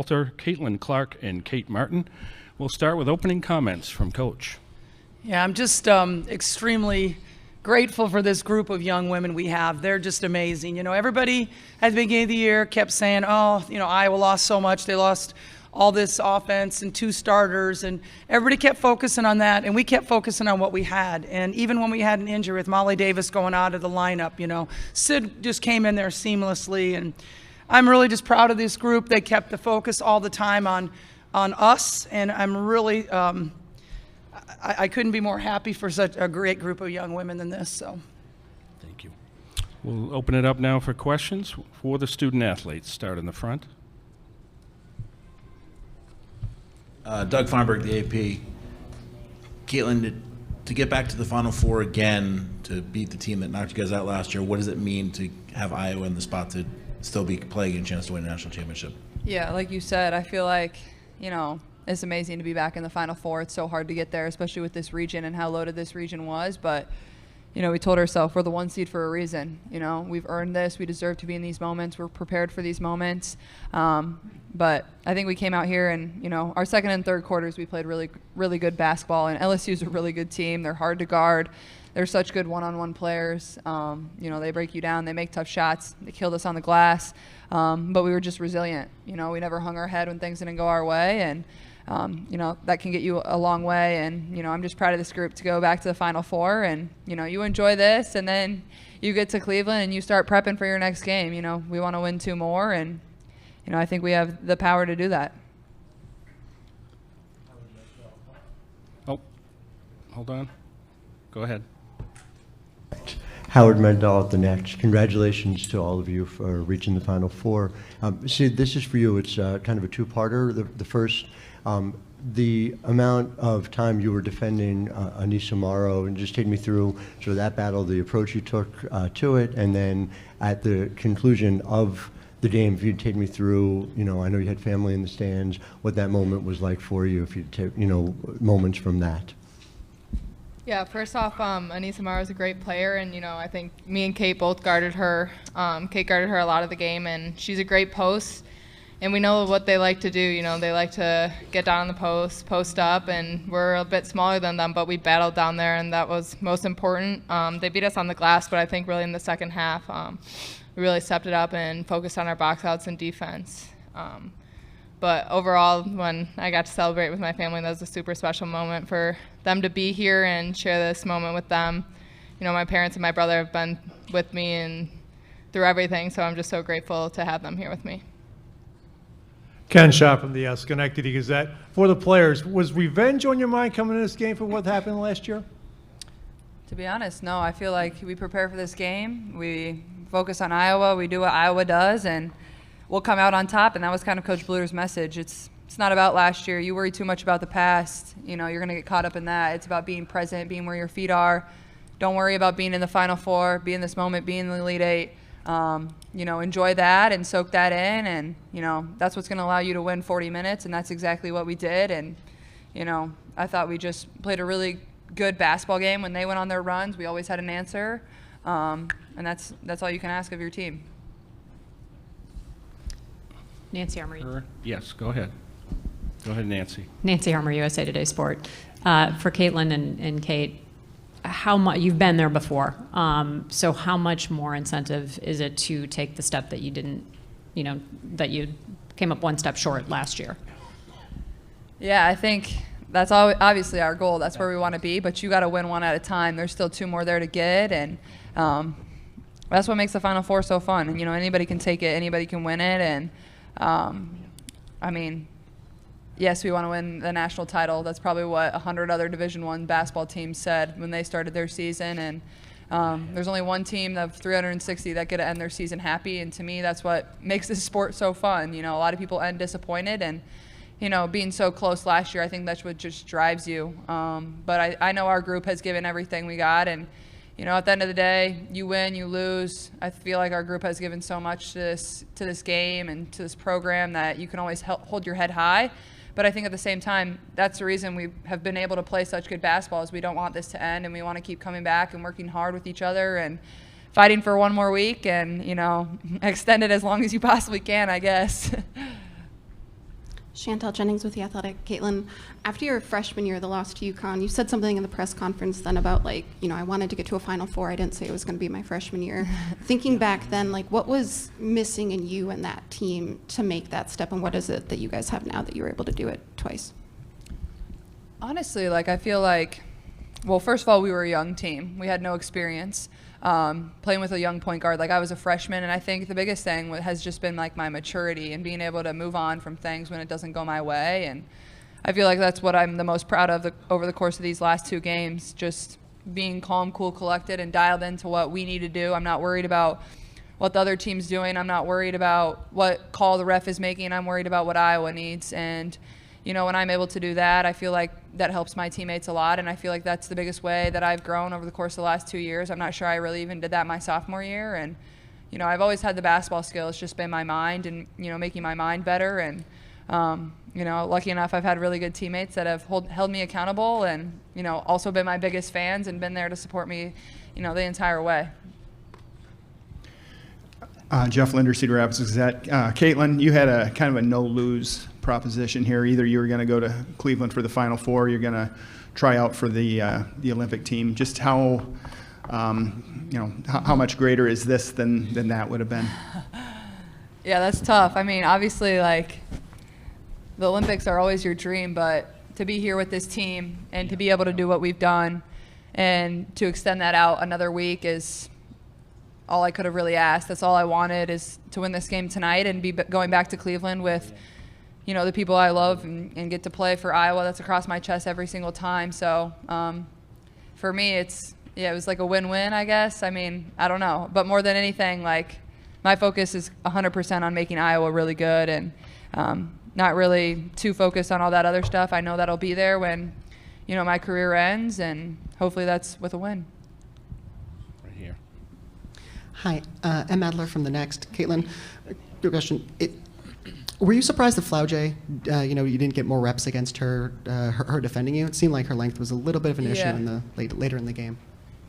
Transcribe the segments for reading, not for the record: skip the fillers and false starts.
Affolter, Caitlin Clark, and Kate Martin. We'll start with opening comments from Coach. Yeah, I'm just extremely grateful for this group of young women we have. They're just amazing. Everybody at the beginning of the year kept saying, Iowa lost so much. They lost all this offense and 2 starters, and everybody kept focusing on that, and we kept focusing on what we had. And even when we had an injury with Molly Davis going out of the lineup, Syd just came in there seamlessly, and I'm really just proud of this group. They kept the focus all the time on us, and I'm really I couldn't be more happy for such a great group of young women than this. So, thank you. We'll open it up now for questions for the student athletes. Start in the front. Doug Feinberg, the AP. Caitlin, to get back to the Final Four again, to beat the team that knocked you guys out last year, what does it mean to have Iowa in the spot to still be playing a chance to win a national championship? Yeah, like you said, I feel like, it's amazing to be back in the Final Four. It's so hard to get there, especially with this region and how loaded this region was. But, we told ourselves we're the 1 seed for a reason. We've earned this. We deserve to be in these moments. We're prepared for these moments. But I think we came out here and, our second and third quarters, we played really, really good basketball. And LSU's a really good team. They're hard to guard. They're such good one-on-one players. They break you down. They make tough shots. They killed us on the glass. But we were just resilient. We never hung our head when things didn't go our way. And, that can get you a long way. And, I'm just proud of this group to go back to the Final Four. And, you enjoy this. And then you get to Cleveland and you start prepping for your next game. We want to win 2 more. And, I think we have the power to do that. Oh, hold on. Go ahead. Howard Mandel at the Nets. Congratulations to all of you for reaching the Final Four. Syd, this is for you. It's kind of a 2-parter. The first, the amount of time you were defending Anissa Morrow, and just take me through sort of that battle, the approach you took to it, and then at the conclusion of the game, if you'd take me through, I know you had family in the stands, what that moment was like for you, if you'd take, moments from that. Yeah, first off, Anissa Morrow is a great player, and, I think me and Kate both guarded her. Kate guarded her a lot of the game, and she's a great post, and we know what they like to do. They like to get down on the post up, and we're a bit smaller than them, but we battled down there, and that was most important. They beat us on the glass, but I think really in the second half, we really stepped it up and focused on our box outs and defense. But overall, when I got to celebrate with my family, that was a super special moment for them to be here and share this moment with them. My parents and my brother have been with me and through everything, so I'm just so grateful to have them here with me. Ken Shaw from the Schenectady Gazette. For the players, was revenge on your mind coming into this game for what happened last year? To be honest, no. I feel like we prepare for this game. We focus on Iowa. We do what Iowa does, and we'll come out on top. And that was kind of Coach Bluter's message. It's not about last year. You worry too much about the past. You're going to get caught up in that. It's about being present, being where your feet are. Don't worry about being in the Final Four, be in this moment, be in the Elite Eight. Enjoy that and soak that in, and that's what's going to allow you to win 40 minutes, and that's exactly what we did. And I thought we just played a really good basketball game. When they went on their runs, we always had an answer, and that's all you can ask of your team. Nancy Armour. Yes, go ahead. Go ahead, Nancy. Nancy Armour, USA Today Sport. For Caitlin and Kate, how much you've been there before? So how much more incentive is it to take the step that you didn't, that you came up 1 step short last year? Yeah, I think that's obviously our goal. That's where we want to be, but you got to win 1 at a time. There's still 2 more there to get, and that's what makes the Final Four so fun. And anybody can take it, anybody can win it, and yes, we want to win the national title. That's probably what 100 other Division I basketball teams said when they started their season. And there's only one team of 360 that get to end their season happy. And to me, that's what makes this sport so fun. A lot of people end disappointed. And, being so close last year, I think that's what just drives you. But I know our group has given everything we got. And, at the end of the day, you win, you lose. I feel like our group has given so much to this game and to this program that you can always hold your head high. But I think at the same time, that's the reason we have been able to play such good basketball is we don't want this to end, and we want to keep coming back and working hard with each other and fighting for 1 more week and, extend it as long as you possibly can, I guess. Chantel Jennings with The Athletic. Caitlin, after your freshman year, the loss to UConn, you said something in the press conference then about, like, you know, I wanted to get to a Final Four. I didn't say it was going to be my freshman year. Thinking back then, like, what was missing in you and that team to make that step, and what is it that you guys have now that you were able to do it twice? Honestly, like, I feel like, well, first of all, we were a young team. We had no experience. Playing with a young point guard, like I was a freshman, and I think the biggest thing has just been like my maturity and being able to move on from things when it doesn't go my way. And I feel like that's what I'm the most proud of over the course of these last 2 games, just being calm, cool, collected, and dialed into what we need to do. I'm not worried about what the other team's doing. I'm not worried about what call the ref is making. I'm worried about what Iowa needs. And you know, when I'm able to do that, I feel like that helps my teammates a lot, and I feel like that's the biggest way that I've grown over the course of the last 2 years. I'm not sure I really even did that my sophomore year, and you know, I've always had the basketball skill. It's just been my mind and, you know, making my mind better, and you know, lucky enough I've had really good teammates that have held me accountable and, you know, also been my biggest fans and been there to support me, you know, the entire way. Jeff Linder, Cedar Rapids Gazette. Caitlin, you had a kind of a no-lose proposition here. Either you were going to go to Cleveland for the Final Four, or you're going to try out for the Olympic team. Just how, you know, how much greater is this than that would have been? Yeah, that's tough. I mean, obviously, like, the Olympics are always your dream, but to be here with this team and to be able to do what we've done and to extend that out another week is all I could have really asked. That's all I wanted, is to win this game tonight and be going back to Cleveland with, you know, the people I love and get to play for Iowa. That's across my chest every single time. So for me, it was like a win-win, I guess. I mean, I don't know. But more than anything, like, my focus is 100% on making Iowa really good and not really too focused on all that other stuff. I know that'll be there when, you know, my career ends, and hopefully that's with a win. Right here. Hi, M. Adler from The Next. Caitlin, your question. Were you surprised that Flaujae, you know, you didn't get more reps against her, her defending you? It seemed like her length was a little bit of an issue in the later in the game.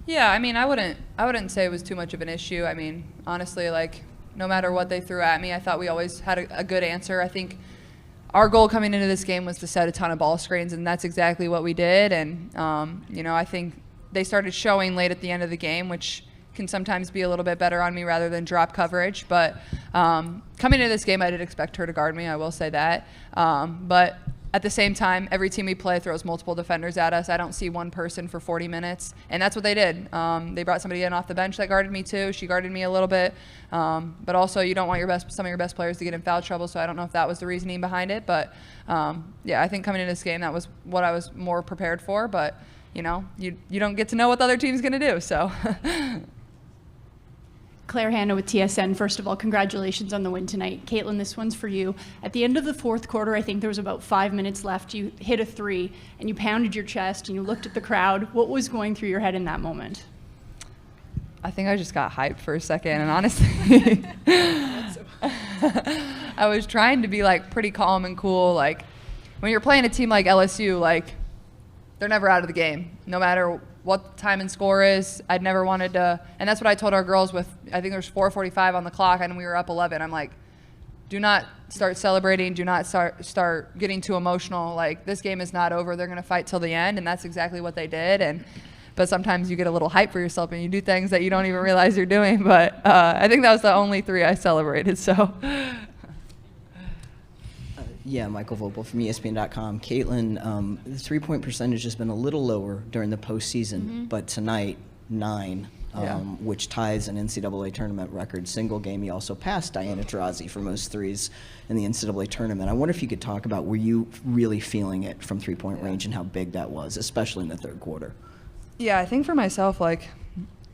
Yeah, I mean, I wouldn't say it was too much of an issue. I mean, honestly, like, no matter what they threw at me, I thought we always had a good answer. I think our goal coming into this game was to set a ton of ball screens, and that's exactly what we did. And, you know, I think they started showing late at the end of the game, which can sometimes be a little bit better on me rather than drop coverage. But coming into this game, I did expect her to guard me, I will say that. But at the same time, every team we play throws multiple defenders at us. I don't see one person for 40 minutes, and that's what they did. They brought somebody in off the bench that guarded me too. She guarded me a little bit. But also, you don't want some of your best players to get in foul trouble, so I don't know if that was the reasoning behind it. But yeah, I think coming into this game, that was what I was more prepared for. But, you know, you don't get to know what the other team's going to do, so. Claire Hanna with TSN. First of all, congratulations on the win tonight. Caitlin, this one's for you. At the end of the fourth quarter, I think there was about 5 minutes left. You hit a three, and you pounded your chest, and you looked at the crowd. What was going through your head in that moment? I think I just got hyped for a second, and honestly, I was trying to be, like, pretty calm and cool. Like, when you're playing a team like LSU, like, they're never out of the game, no matter what the time and score is. I'd never wanted to, and that's what I told our girls with, I think there's 4:45 on the clock and we were up 11. I'm like, do not start celebrating, do not start getting too emotional. Like, this game is not over, they're gonna fight till the end, and that's exactly what they did. But sometimes you get a little hype for yourself and you do things that you don't even realize you're doing. But I think that was the only three I celebrated, so. Yeah, Michael Vogel from ESPN.com. Caitlin, the three-point percentage has been a little lower during the postseason, but tonight, 9, which ties an NCAA tournament record. Single game, he also passed Diana Taurasi for most threes in the NCAA tournament. I wonder if you could talk about, were you really feeling it from three-point range and how big that was, especially in the third quarter? Yeah, I think for myself, like,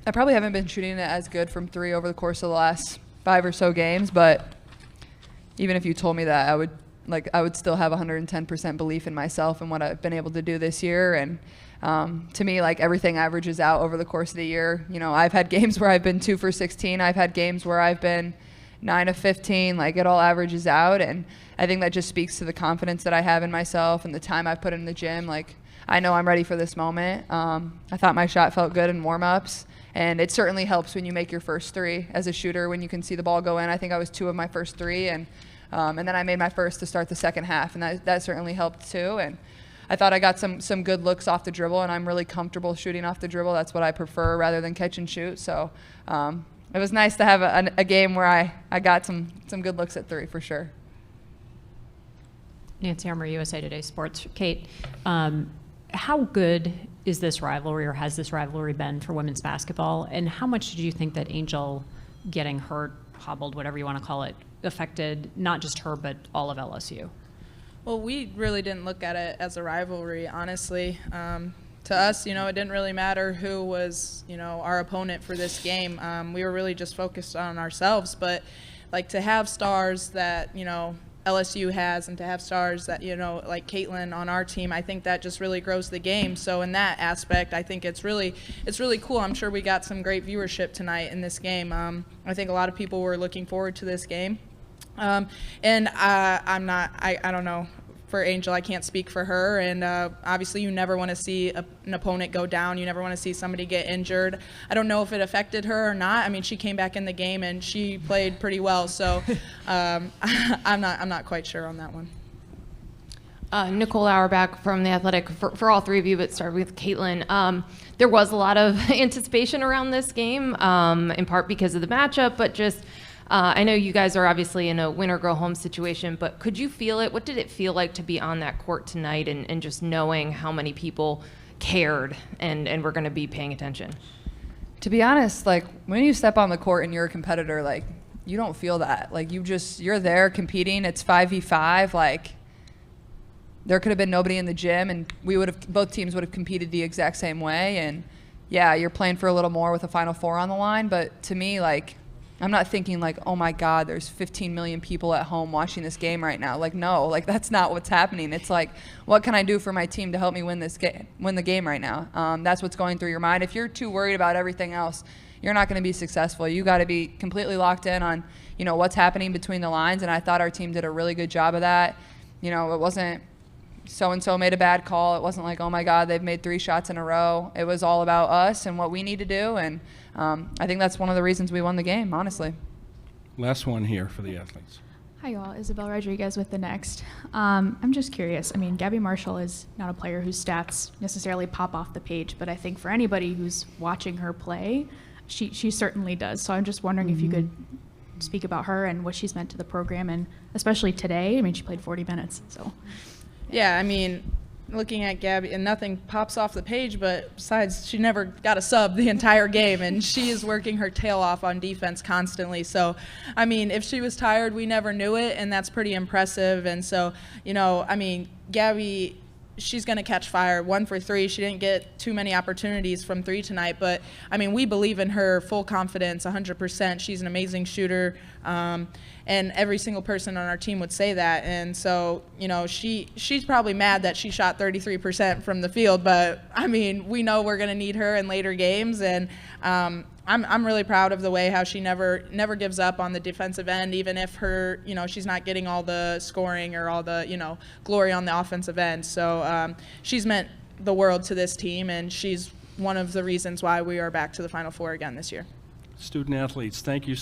I probably haven't been shooting it as good from three over the course of the last 5 or so games, but even if you told me that, I would still have 110% belief in myself and what I've been able to do this year. And to me, like, everything averages out over the course of the year. You know, I've had games where I've been 2 for 16. I've had games where I've been 9 of 15. Like, it all averages out. And I think that just speaks to the confidence that I have in myself and the time I've put in the gym. Like, I know I'm ready for this moment. I thought my shot felt good in warm-ups. And it certainly helps when you make your first three as a shooter, when you can see the ball go in. I think I was 2 of my first 3. And And then I made my first to start the second half, and that certainly helped too. And I thought I got some good looks off the dribble, and I'm really comfortable shooting off the dribble. That's what I prefer rather than catch and shoot. So it was nice to have a game where I got some good looks at three for sure. Nancy Armour, USA Today Sports. Kate, how good is this rivalry, or has this rivalry been for women's basketball? And how much did you think that Angel getting hurt, hobbled, whatever you want to call it, affected not just her but all of LSU? Well, we really didn't look at it as a rivalry, honestly. To us, it didn't really matter who was, our opponent for this game. We were really just focused on ourselves. But, to have stars that, LSU has, and to have stars that, like Caitlin on our team, I think that just really grows the game. So in that aspect, I think it's really cool. I'm sure we got some great viewership tonight in this game. I think a lot of people were looking forward to this game. And I don't know, for Angel, I can't speak for her, and obviously you never want to see an opponent go down. You never want to see somebody get injured. I don't know if it affected her or not. I mean, she came back in the game and she played pretty well, so I'm not quite sure on that one. Nicole Auerbach from The Athletic. For all three of you, but start with Caitlin. There was a lot of anticipation around this game, in part because of the matchup, but just I know you guys are obviously in a win-or-go-home situation, but could you feel it? What did it feel like to be on that court tonight and just knowing how many people cared and were going to be paying attention? To be honest, when you step on the court and you're a competitor, you don't feel that. You're there competing. It's 5v5. There could have been nobody in the gym, and both teams would have competed the exact same way. And yeah, you're playing for a little more with a Final Four on the line, but to me, I'm not thinking oh my God, there's 15 million people at home watching this game right now. No, that's not what's happening. It's what can I do for my team to help me win the game right now? That's what's going through your mind. If you're too worried about everything else, you're not going to be successful. You got to be completely locked in on, what's happening between the lines. And I thought our team did a really good job of that. It wasn't so-and-so made a bad call. It wasn't oh my God, they've made 3 shots in a row. It was all about us and what we need to do. And I think that's one of the reasons we won the game, honestly. Last one here for the athletes. Hi, y'all. Isabel Rodriguez with The Next. I'm just curious. I mean, Gabby Marshall is not a player whose stats necessarily pop off the page, but I think for anybody who's watching her play, she certainly does. So I'm just wondering if you could speak about her and what she's meant to the program, and especially today. I mean, she played 40 minutes, so. Yeah, I mean, looking at Gabby, and nothing pops off the page, but besides, she never got a sub the entire game, and she is working her tail off on defense constantly. So, I mean, if she was tired, we never knew it, and that's pretty impressive. And so, I mean, Gabby, she's going to catch fire. 1 for 3. She didn't get too many opportunities from 3 tonight, but, I mean, we believe in her, full confidence, 100%. She's an amazing shooter. And every single person on our team would say that. And so, she's probably mad that she shot 33% from the field, but I mean, we know we're going to need her in later games. And I'm really proud of the way how she never gives up on the defensive end, even if her, she's not getting all the scoring or all the, glory on the offensive end. So she's meant the world to this team, and she's one of the reasons why we are back to the Final Four again this year. Student athletes, thank you.